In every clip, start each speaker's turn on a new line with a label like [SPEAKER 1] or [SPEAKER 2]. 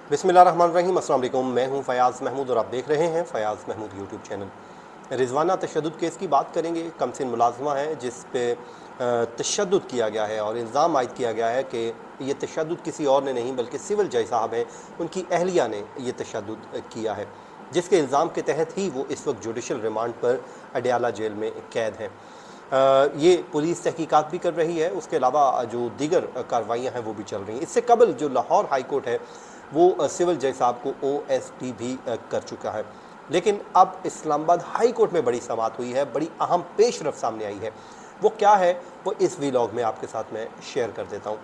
[SPEAKER 1] बिस्मिल्लाहिर्रहमानिर्रहीम। अस्सलाम वालेकुम। मैं हूं फ़याज़ महमूद और आप देख रहे हैं फ़याज़ महमूद यूट्यूब चैनल। रिज़वाना तशद्दुद केस की बात करेंगे। कमसिन मुलाज़िमा है जिस पे तशद्दुद किया गया है और इल्ज़ाम आयद किया गया है कि ये तशद्दुद किसी और ने नहीं बल्कि सिविल जज साहब हैं, उनकी अहलिया ने ये तशद्दुद किया है, जिसके इल्ज़ाम के तहत ही वो इस वक्त जुडिशल रिमांड पर अडयाला जेल में कैद हैं। ये पुलिस तहकीकात भी कर रही है, उसके अलावा जो दीगर कार्रवाइयाँ हैं वो भी चल रही हैं। इससे कबल जो लाहौर हाई कोर्ट है वो सिविल जज साहब को OST भी कर चुका है, लेकिन अब इस्लामाबाद हाई कोर्ट में बड़ी समाअत हुई है, बड़ी अहम पेशरफ सामने आई है। वो क्या है वो इस वीलॉग में आपके साथ मैं शेयर कर देता हूँ।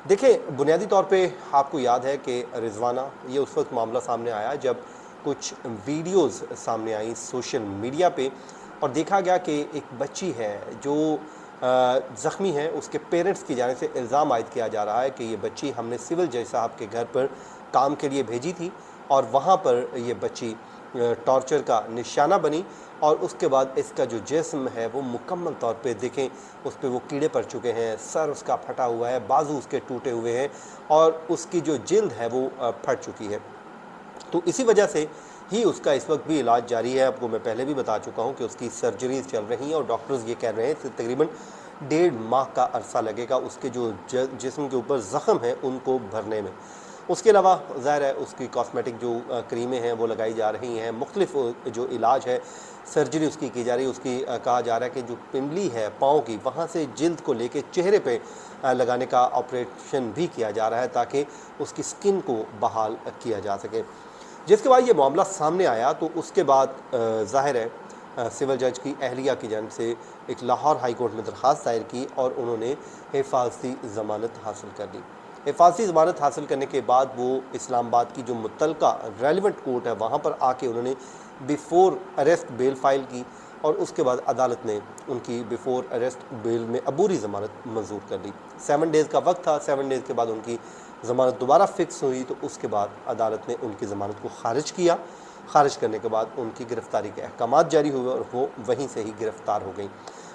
[SPEAKER 1] देखिए, बुनियादी तौर पे आपको याद है कि रिज़वाना, ये उस वक्त मामला सामने आया जब कुछ वीडियोस सामने आई सोशल मीडिया पे और देखा गया कि एक बच्ची है जो ज़ख्मी है, उसके पेरेंट्स की जानिब से इल्ज़ाम आयद किया जा रहा है कि ये बच्ची हमने सिविल जज साहब के घर पर काम के लिए भेजी थी और वहाँ पर ये बच्ची टॉर्चर का निशाना बनी और उसके बाद इसका जो जिस्म है वो मुकम्मल तौर पे देखें उस पर वो कीड़े पड़ चुके हैं, सर उसका फटा हुआ है, बाजू उसके टूटे हुए हैं और उसकी जो जिल्द है वो फट चुकी है। तो इसी वजह से ही उसका इस वक्त भी इलाज जारी है। आपको मैं पहले भी बता चुका हूँ कि उसकी सर्जरीज चल रही हैं और डॉक्टर्स ये कह रहे हैं कि तकरीबन 1.5 माह का अरसा लगेगा उसके जो जिस्म के ऊपर ज़ख़म हैं उनको भरने में। उसके अलावा ज़ाहिर है उसकी कॉस्मेटिक जो क्रीमें हैं वो लगाई जा रही हैं, मुख्तलिफ जो इलाज है, सर्जरी उसकी की जा रही है। उसकी कहा जा रहा है कि जो पिंडली है पाँव की, वहाँ से जिल्द को लेके चेहरे पे लगाने का ऑपरेशन भी किया जा रहा है ताकि उसकी स्किन को बहाल किया जा सके। जिसके बाद ये मामला सामने आया तो उसके बाद ज़ाहिर है सिविल जज की अहलिया की जानिब से एक लाहौर हाई कोर्ट में दरख्वास्त दायर की और उन्होंने हिफाजती ज़मानत हासिल कर ली। हिफाजती ज़मानत हासिल करने के बाद वो इस्लामाबाद की जो मुतलका रेलिवेंट कोर्ट है वहाँ पर आके उन्होंने बिफ़ोर अरेस्ट बेल फ़ाइल की और उसके बाद अदालत ने उनकी बिफ़ोर अरेस्ट बेल में अबूरी ज़मानत मंजूर कर ली। 7 डेज़ का वक्त था, 7 डेज़ के बाद उनकी ज़मानत दोबारा फ़िक्स हुई तो उसके बाद अदालत ने उनकी ज़मानत को ख़ारिज किया। ख़ारिज करने के बाद उनकी गिरफ़्तारी के अहकामात जारी हुए और वो वहीं से ही गिरफ़्तार हो गई।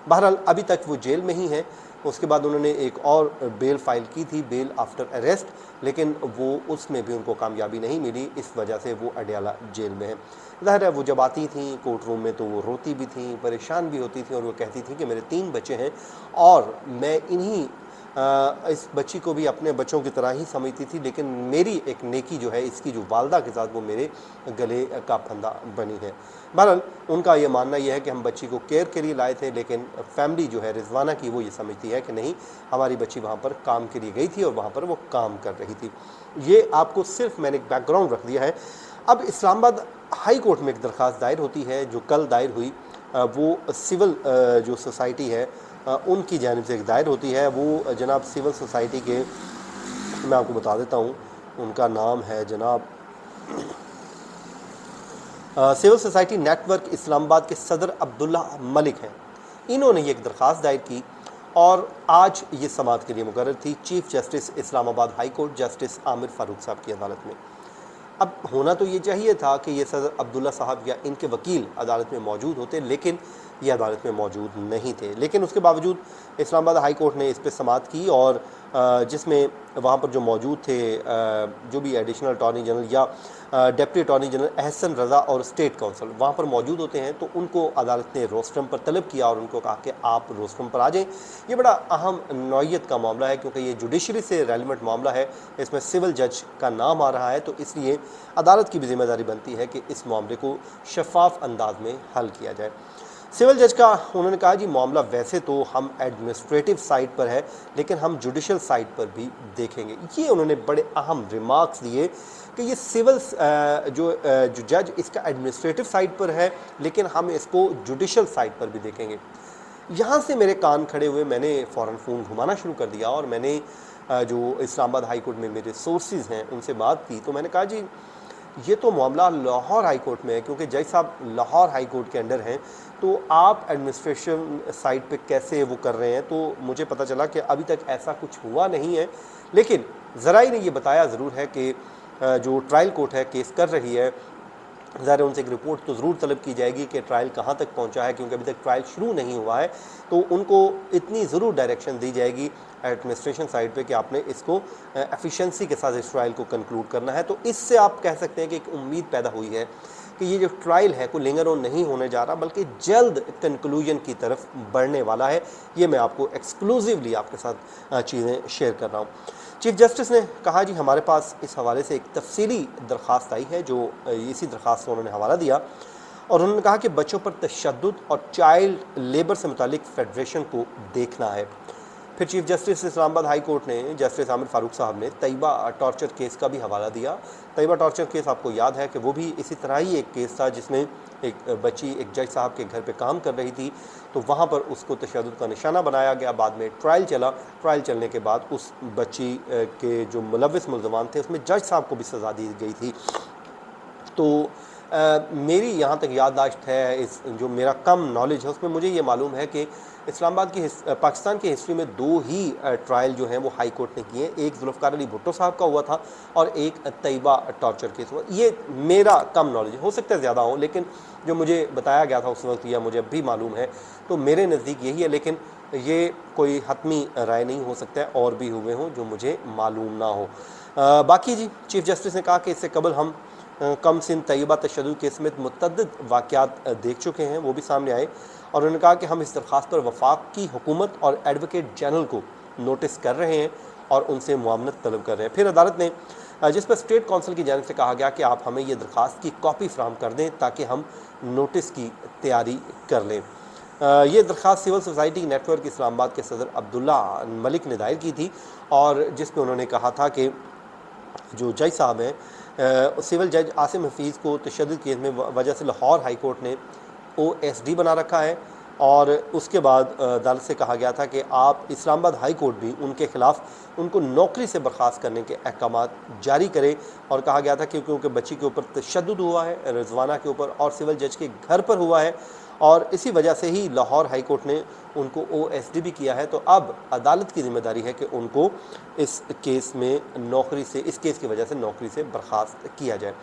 [SPEAKER 1] बहरहाल अभी तक वो जेल में ही हैं। उसके बाद उन्होंने एक और बेल फ़ाइल की थी, बेल आफ्टर अरेस्ट, लेकिन वो उसमें भी उनको कामयाबी नहीं मिली। इस वजह से वो अडयाला जेल में है। ज़ाहिर है वो जब आती थी कोर्ट रूम में तो वो रोती भी थी, परेशान भी होती थी और वो कहती थी कि मेरे 3 बच्चे हैं और मैं इन्हीं इस बच्ची को भी अपने बच्चों की तरह ही समझती थी, लेकिन मेरी एक नेकी जो है इसकी जो वालदा के साथ वो मेरे गले का फंदा बनी है। बहरहाल उनका ये मानना यह है कि हम बच्ची को केयर के लिए लाए थे, लेकिन फैमिली जो है रिज़वाना की वो ये समझती है कि नहीं, हमारी बच्ची वहाँ पर काम के लिए गई थी और वहाँ पर वो काम कर रही थी। ये आपको सिर्फ मैंने एक बैकग्राउंड रख दिया है। अब इस्लामाबाद हाई कोर्ट में एक दरख्वास्त दायर होती है जो कल दायर हुई। वो सिविल जो सोसाइटी है उनकी जानिब से एक दायर होती है। वो जनाब सिविल सोसाइटी के, मैं आपको बता देता हूँ, उनका नाम है जनाब सिविल सोसाइटी नेटवर्क इस्लामाबाद के सदर अब्दुल्ला मलिक हैं। इन्होंने ये एक दरख्वास्त दायर की और आज ये समाअत के लिए मुकर्रर थी chief justice Islamabad high court justice Aamir Farooq साहब की अदालत में। अब होना तो ये चाहिए था कि ये सदर अब्दुल्ला साहब या इनके वकील अदालत में मौजूद होते, लेकिन ये अदालत में मौजूद नहीं थे। लेकिन उसके बावजूद इस्लामाबाद हाई कोर्ट ने इस पर समाअत की और जिसमें वहाँ पर जो मौजूद थे जो भी एडिशनल अटॉर्नी जनरल या डिप्टी अटॉर्नी जनरल एहसन रज़ा और स्टेट काउंसिल वहाँ पर मौजूद होते हैं, तो उनको अदालत ने रोस्ट्रम पर तलब किया और उनको कहा कि आप रोस्ट्रम पर आ जाएँ। ये बड़ा अहम नौइयत का मामला है क्योंकि ये जुडिशरी से रेलिवेंट मामला है, इसमें सिविल जज का नाम आ रहा है, तो इसलिए अदालत की भी जिम्मेदारी बनती है कि इस मामले को शफाफ अंदाज में हल किया जाए। सिविल जज का उन्होंने कहा जी मामला वैसे तो हम एडमिनिस्ट्रेटिव साइड पर है, लेकिन हम जुडिशल साइड पर भी देखेंगे। ये उन्होंने बड़े अहम रिमार्क्स दिए कि ये सिविल जो जज इसका एडमिनिस्ट्रेटिव साइड पर है, लेकिन हम इसको जुडिशल साइड पर भी देखेंगे। यहाँ से मेरे कान खड़े हुए, मैंने फ़ौरन फ़ोन घुमाना शुरू कर दिया और मैंने जो इस्लामाबाद हाई कोर्ट में मेरे सोर्सेज हैं उनसे बात की। तो मैंने कहा जी ये तो मामला लाहौर हाई कोर्ट में है, क्योंकि जज साहब लाहौर हाई कोर्ट के अंडर हैं, तो आप एडमिनिस्ट्रेशन साइड पे कैसे वो कर रहे हैं? तो मुझे पता चला कि अभी तक ऐसा कुछ हुआ नहीं है, लेकिन ज़राई ने ये बताया ज़रूर है कि जो ट्रायल कोर्ट है केस कर रही है, ज़ाहिर उनसे एक रिपोर्ट तो ज़रूर तलब की जाएगी कि ट्रायल कहाँ तक पहुँचा है, क्योंकि अभी तक ट्रायल शुरू नहीं हुआ है। तो उनको इतनी ज़रूर डायरेक्शन दी जाएगी एडमिनिस्ट्रेशन साइड पे कि आपने इसको एफिशिएंसी के साथ इस ट्रायल को कंक्लूड करना है। तो इससे आप कह सकते हैं कि एक उम्मीद पैदा हुई है कि ये जो ट्रायल है कोई लिंगर ऑन नहीं होने जा रहा, बल्कि जल्द कंक्लूजन की तरफ बढ़ने वाला है। ये मैं आपको एक्सक्लूसिवली आपके साथ चीज़ें शेयर कर रहा हूँ। चीफ जस्टिस ने कहा जी हमारे पास इस हवाले से एक तफसीली दरख्वास्त आई है, जो इसी दरख्वास्त को उन्होंने हवाला दिया और उन्होंने कहा कि बच्चों पर तशद्दुद और चाइल्ड लेबर से मुतालिक फेडरेशन को देखना है। फिर chief justice Islamabad high court ने जस्टिस आमिर फारूक साहब ने तैयबा टॉर्चर केस का भी हवाला दिया। तैयबा टॉर्चर केस आपको याद है कि वो भी इसी तरह ही एक केस था जिसमें एक बच्ची एक जज साहब के घर पे काम कर रही थी, तो वहाँ पर उसको तशद्दुद का निशाना बनाया गया। बाद में ट्रायल चला, ट्रायल चलने के बाद उस बच्ची के जो मुलव्विस मुल्ज़मान थे उसमें जज साहब को भी सज़ा दी गई थी। तो मेरी यहाँ तक याददाश्त है, इस जो मेरा कम नॉलेज है उसमें मुझे ये मालूम है कि इस्लामाबाद की पाकिस्तान की हिस्ट्री में 2 ही ट्रायल जो हैं वो हाई कोर्ट ने किए। एक जुल्फ़िकार अली भुट्टो साहब का हुआ था और एक तैयबा टॉर्चर केस हुआ। ये मेरा कम नॉलेज हो सकता है ज़्यादा हो, लेकिन जो मुझे बताया गया था उस वक्त या मुझे अब भी मालूम है तो मेरे नज़दीक यही है। लेकिन ये कोई हतमी राय नहीं हो सकता है, और भी हुए हों जो मुझे मालूम ना हो। बाकी जी चीफ जस्टिस ने कहा कि इससे कबल हम कम सिन तैयबा तशद्दुद के समेत मुतअद्दिद वाक़यात देख चुके हैं, वो भी सामने आए और उन्होंने कहा कि हम इस दरख्वास्त पर वफाक की हुकूमत और एडवोकेट जनरल को नोटिस कर रहे हैं और उनसे मुआवनत तलब कर रहे हैं। फिर अदालत ने जिस पर स्टेट काउंसिल की जानिब से कहा गया कि आप हमें ये दरख्वास्त की कॉपी फराहम कर दें ताकि हम नोटिस की तैयारी कर लें। ये दरख्वास्त सिविल सोसाइटी नेटवर्क इस्लामाबाद के सदर अब्दुल्ला मलिक ने दायर की थी और जिस पर उन्होंने कहा था कि जो जज साहब हैं सिविल जज आसिम हफीज़ को तशद्दुद केस में वजह से लाहौर हाई कोर्ट ने OSD बना रखा है और उसके बाद अदालत से कहा गया था कि आप इस्लामाबाद हाई कोर्ट भी उनके ख़िलाफ़ उनको नौकरी से बर्खास्त करने के अहकाम जारी करे। और कहा गया था कि क्योंकि बच्ची के ऊपर तशद्दुद हुआ है रिजवाना के ऊपर और सिविल जज के घर पर हुआ है और इसी वजह से ही लाहौर हाई कोर्ट ने उनको OSD भी किया है। तो अब अदालत की ज़िम्मेदारी है कि उनको इस केस में नौकरी से, इस केस की वजह से नौकरी से बर्खास्त किया जाए।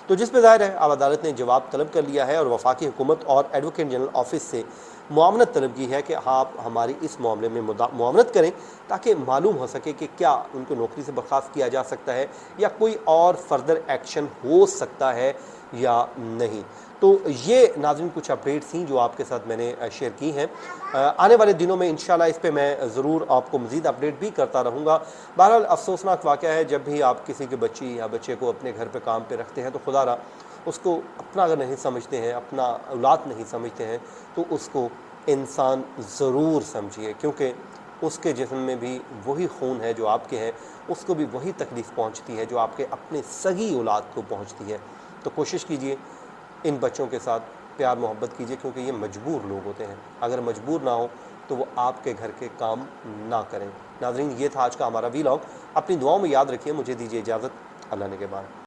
[SPEAKER 1] तो जिस पर ज़ाहिर है अब अदालत ने जवाब तलब कर लिया है और वफाकी हुकूमत और एडवोकेट जनरल ऑफिस से मुआवनत तलब की है कि आप हमारी इस मामले में मुआवनत करें ताकि मालूम हो सके कि क्या उनको नौकरी से बर्खास्त किया जा सकता है या कोई और फर्दर एक्शन हो सकता है या नहीं। तो ये नाज़रीन कुछ अपडेट्स थी जो आपके साथ मैंने शेयर की हैं। आने वाले दिनों में इंशाल्लाह इस पे मैं ज़रूर आपको मज़ीद अपडेट भी करता रहूँगा। बहरहाल अफसोसनाक वाक़या है, जब भी आप किसी के बच्ची या बच्चे को अपने घर पे काम पे रखते हैं तो खुदा रहा उसको अपना अगर नहीं समझते हैं, अपना औलाद नहीं समझते हैं, तो उसको इंसान ज़रूर समझिए, क्योंकि उसके जिस्म में भी वही खून है जो आपके हैं, उसको भी वही तकलीफ़ पहुँचती है जो आपके अपने सगी औलाद को पहुँचती है। तो कोशिश कीजिए इन बच्चों के साथ प्यार मोहब्बत कीजिए, क्योंकि ये मजबूर लोग होते हैं। अगर मजबूर ना हो तो वो आपके घर के काम ना करें। नाज़रीन ये था आज का हमारा वीलॉग। अपनी दुआओं में याद रखिए। मुझे दीजिए इजाज़त। अल्लाह ने के बाद।